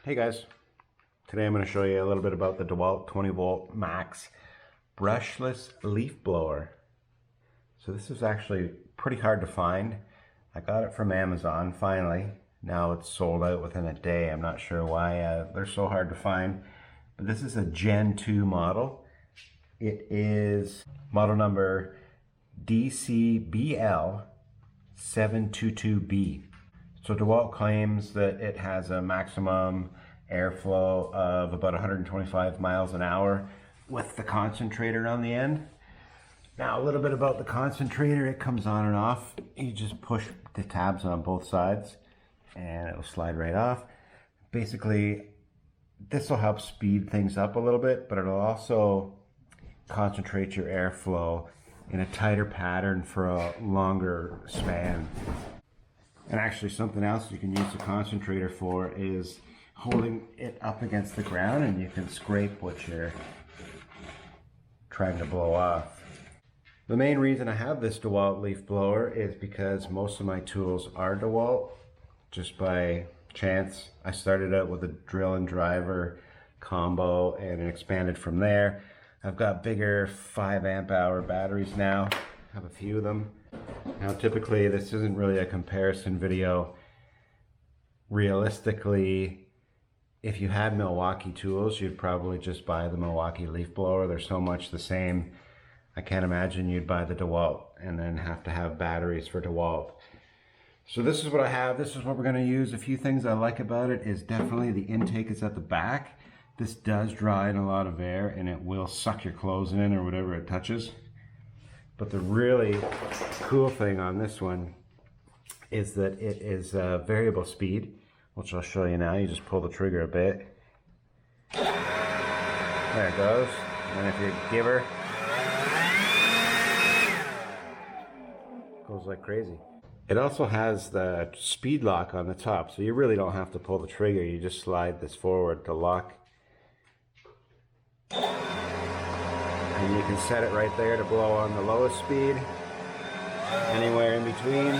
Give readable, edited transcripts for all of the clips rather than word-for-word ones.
Hey guys, today I'm going to show you a little bit about the DeWalt 20 volt max brushless leaf blower. So this is actually pretty hard to find. I got it from Amazon finally. Now it's sold out within a day. I'm not sure why they're so hard to find, but this is a Gen 2 model. It is model number DCBL722B. So DeWalt claims that it has a maximum airflow of about 125 miles an hour with the concentrator on the end. Now a little bit about the concentrator, it comes on and off. You just push the tabs on both sides and it will slide right off. Basically, this will help speed things up a little bit, but it'll also concentrate your airflow in a tighter pattern for a longer span. And actually something else you can use the concentrator for is holding it up against the ground, and you can scrape what you're trying to blow off. The main reason I have this DeWalt leaf blower is because most of my tools are DeWalt. Just by chance, I started out with a drill and driver combo and it expanded from there. I've got bigger 5 amp hour batteries now. I have a few of them. Now typically this isn't really a comparison video. Realistically, if you had Milwaukee tools, you'd probably just buy the Milwaukee leaf blower. They're so much the same. I can't imagine you'd buy the DeWalt and then have to have batteries for DeWalt. So this is what I have. This is what we're going to use. A few things I like about it is definitely the intake is at the back. This does draw in a lot of air and it will suck your clothes in or whatever it touches. But the really cool thing on this one is that it is variable speed, which I'll show you now. You just pull the trigger a bit. There it goes. And if you give her, it goes like crazy. It also has the speed lock on the top, so you really don't have to pull the trigger. You just slide this forward to lock. And you can set it right there to blow on the lowest speed, anywhere in between,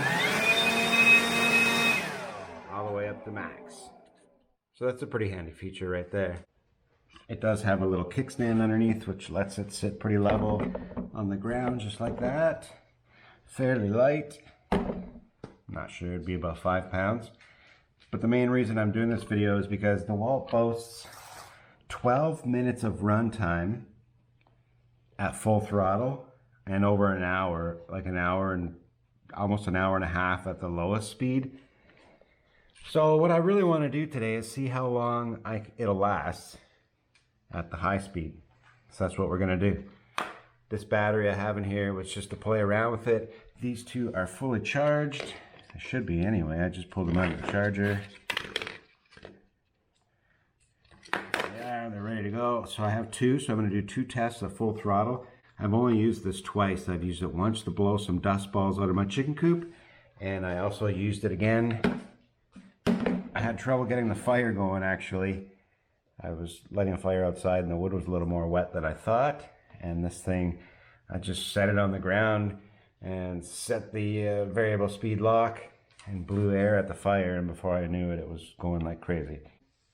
all the way up to max. So that's a pretty handy feature right there. It does have a little kickstand underneath, which lets it sit pretty level on the ground, just like that. Fairly light. I'm not sure, it'd be about 5 pounds. But the main reason I'm doing this video is because DeWalt boasts 12 minutes of runtime at full throttle and over an hour, like an hour and almost an hour and a half at the lowest speed. So what I really want to do today is see how long it'll last at the high speed. So that's what we're going to do. This battery I have in here was just to play around with it. These two are fully charged. They should be anyway. I just pulled them out of the charger. They're ready to go. So I have two, so I'm going to do 2 tests at full throttle. I've only used this twice. I've used it once to blow some dust balls out of my chicken coop, and I also used it again. I had trouble getting the fire going actually. I was lighting a fire outside and the wood was a little more wet than I thought, and this thing, I just set it on the ground and set the variable speed lock and blew air at the fire, and before I knew it, it was going like crazy.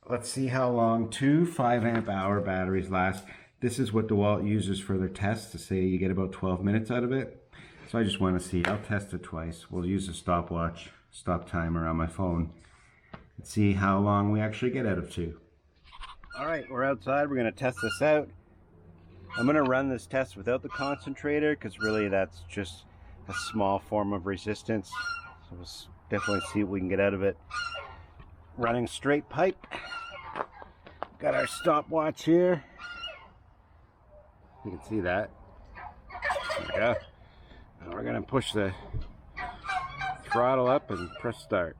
Let's see how long 2 5 amp hour batteries last. This is what DeWalt uses for their tests to say you get about 12 minutes out of it. So I just want to see. I'll test it twice. We'll use a stopwatch, stop timer on my phone. Let's see how long we actually get out of 2. All right, we're outside. We're going to test this out. I'm going to run this test without the concentrator because really that's just a small form of resistance. So we'll definitely see what we can get out of it. Running straight pipe. Got our stopwatch here. You can see that. There we go. And we're going to push the throttle up and press start.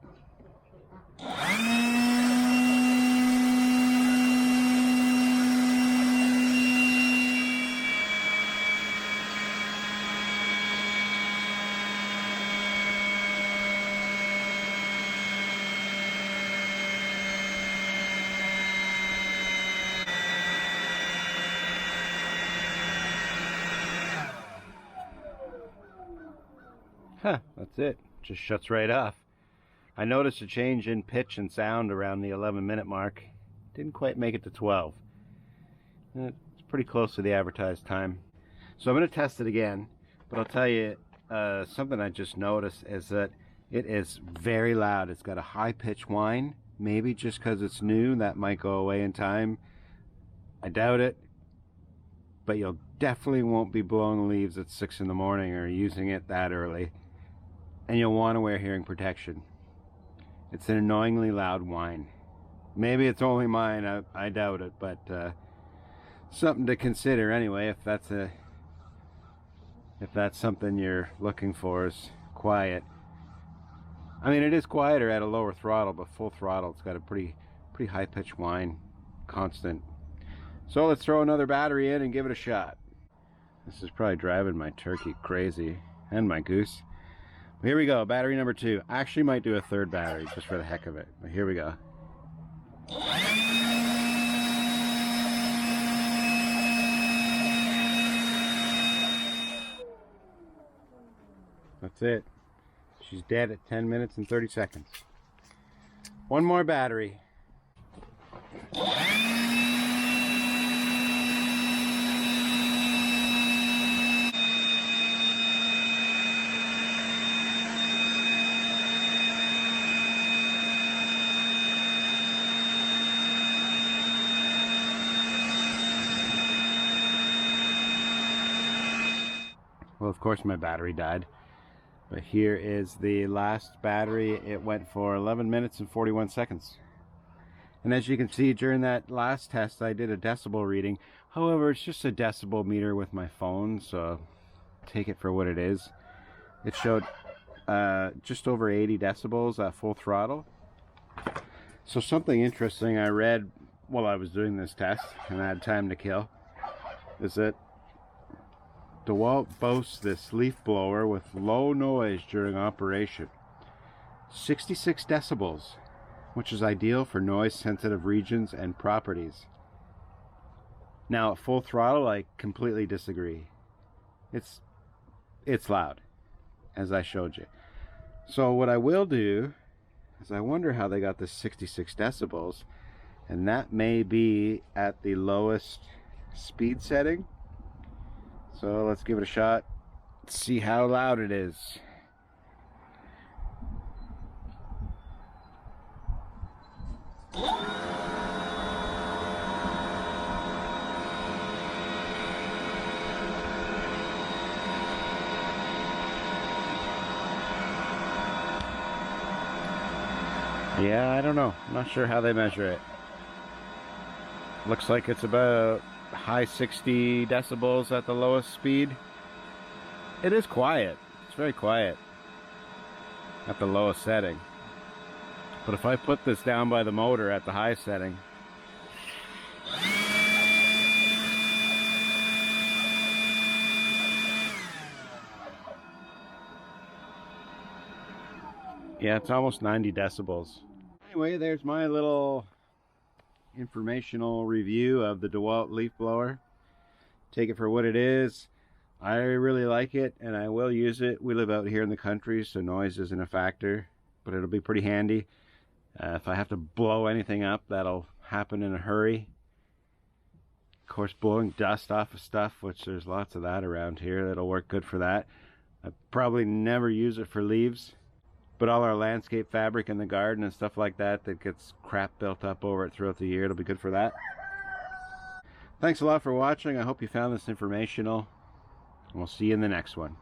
Huh, that's it. Just shuts right off. I noticed a change in pitch and sound around the 11-minute mark. Didn't quite make it to 12. It's pretty close to the advertised time. So I'm going to test it again, but I'll tell you something I just noticed is that it is very loud. It's got a high-pitched whine. Maybe just because it's new, that might go away in time. I doubt it. But you'll definitely won't be blowing leaves at 6 in the morning or using it that early. And you'll want to wear hearing protection. It's an annoyingly loud whine. Maybe it's only mine, I doubt it, but something to consider anyway if that's something you're looking for, is quiet. I mean, it is quieter at a lower throttle, but full throttle it's got a pretty high-pitched whine, constant. So let's throw another battery in and give it a shot. This is probably driving my turkey crazy, and my goose. Here we go, battery number 2. I actually might do a third battery just for the heck of it, but here we go. That's it. She's dead at 10 minutes and 30 seconds. One more battery. Well, of course my battery died, but here is the last battery. It went for 11 minutes and 41 seconds. And as you can see, during that last test I did a decibel reading. However, it's just a decibel meter with my phone, so take it for what it is. It showed just over 80 decibels at full throttle. So something interesting I read while I was doing this test, and I had time to kill, is that DeWalt boasts this leaf blower with low noise during operation. 66 decibels, which is ideal for noise sensitive regions and properties. Now at full throttle, I completely disagree. It's loud, as I showed you. So what I will do is I wonder how they got this 66 decibels, and that may be at the lowest speed setting. So let's give it a shot, see how loud it is. Yeah, I don't know. I'm not sure how they measure it. Looks like it's about high 60 decibels at the lowest speed. It is quiet. It's very quiet at the lowest setting. But if I put this down by the motor at the high setting, yeah, it's almost 90 decibels. Anyway, there's my little informational review of the DeWalt leaf blower. Take it for what it is. I really like it and I will use it. We live out here in the country, so noise isn't a factor, but it'll be pretty handy. If I have to blow anything up, that'll happen in a hurry. Of course, blowing dust off of stuff, which there's lots of that around here, that'll work good for that. I probably never use it for leaves, but all our landscape fabric in the garden and stuff like that that gets crap built up over it throughout the year, it'll be good for that. Thanks a lot for watching. I hope you found this informational, and we'll see you in the next one.